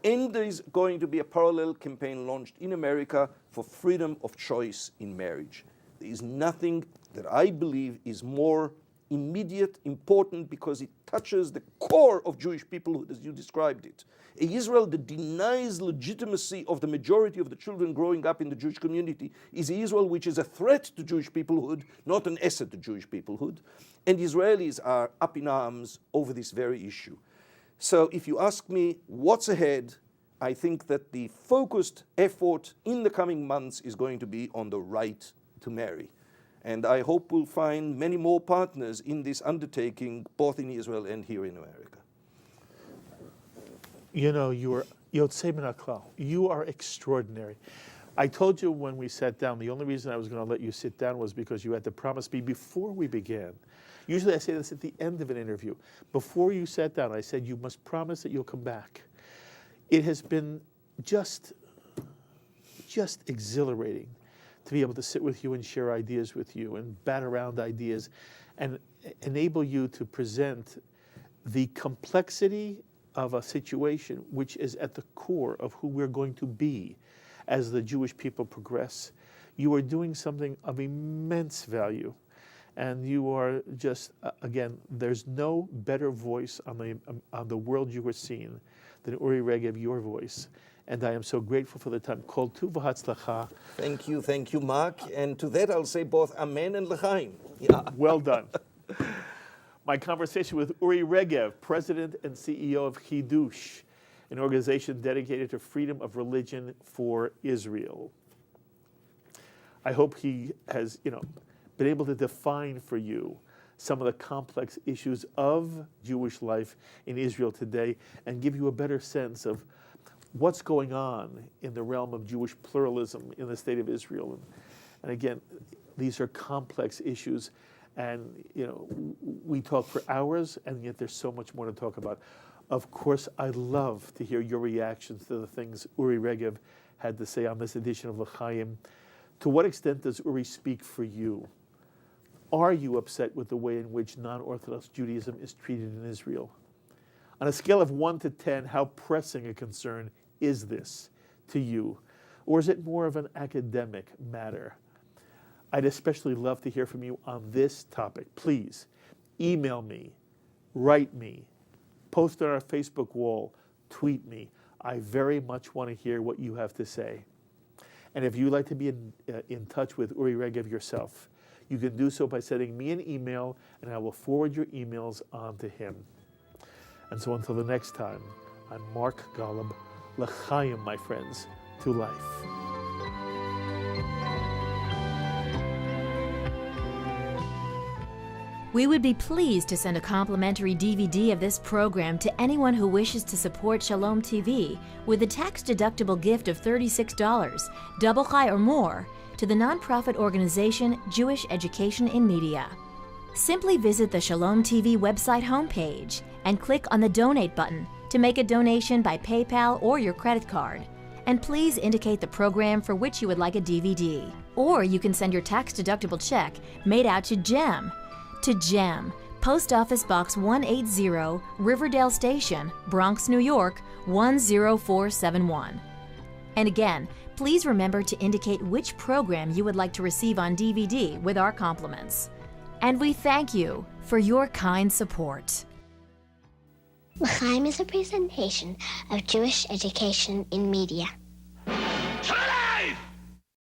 And there is going to be a parallel campaign launched in America for freedom of choice in marriage. There is nothing that I believe is more immediate, important, because it touches the core of Jewish peoplehood, as you described it. A Israel that denies legitimacy of the majority of the children growing up in the Jewish community is an Israel which is a threat to Jewish peoplehood, not an asset to Jewish peoplehood. And Israelis are up in arms over this very issue. So if you ask me what's ahead, I think that the focused effort in the coming months is going to be on the right to marry. And I hope we'll find many more partners in this undertaking, both in Israel and here in America. You know, you are Yotzei min haklal. You are extraordinary. I told you when we sat down, the only reason I was going to let you sit down was because you had to promise me before we began. Usually I say this at the end of an interview. Before you sat down, I said, you must promise that you'll come back. It has been just exhilarating to be able to sit with you and share ideas with you and bat around ideas and enable you to present the complexity of a situation which is at the core of who we're going to be as the Jewish people progress. You are doing something of immense value. And you are just, again, there's no better voice on the world Jewish scene than Uri Regev, your voice. And I am so grateful for the time. Kol tu v'hatzlacha. Thank you, Mark. And to that I'll say both Amen and L'chaim. Yeah. Well done. My conversation with Uri Regev, President and CEO of HIddush, an organization dedicated to freedom of religion for Israel. I hope he has, been able to define for you some of the complex issues of Jewish life in Israel today and give you a better sense of what's going on in the realm of Jewish pluralism in the state of Israel. And again, these are complex issues, and we talk for hours, and yet there's so much more to talk about. Of course, I love to hear your reactions to the things Uri Regev had to say on this edition of L'chaim. To what extent does Uri speak for you? Are you upset with the way in which non-Orthodox Judaism is treated in Israel? On a scale of 1 to 10, how pressing a concern is this to you? Or is it more of an academic matter? I'd especially love to hear from you on this topic. Please email me, write me, post on our Facebook wall, tweet me. I very much want to hear what you have to say. And if you'd like to be in touch with Uri Regev yourself, you can do so by sending me an email, and I will forward your emails on to him. And so until the next time, I'm Mark Golub. L'chaim, my friends, to life. We would be pleased to send a complimentary DVD of this program to anyone who wishes to support Shalom TV with a tax-deductible gift of $36, double high or more, to the nonprofit organization Jewish Education in Media. Simply visit the Shalom TV website homepage and click on the Donate button to make a donation by PayPal or your credit card. And please indicate the program for which you would like a DVD. Or you can send your tax-deductible check made out to GEM. To GEM, Post Office Box 180, Riverdale Station, Bronx, New York, 10471. And again, please remember to indicate which program you would like to receive on DVD with our compliments. And we thank you for your kind support. L'chaim is a presentation of Jewish Education in Media.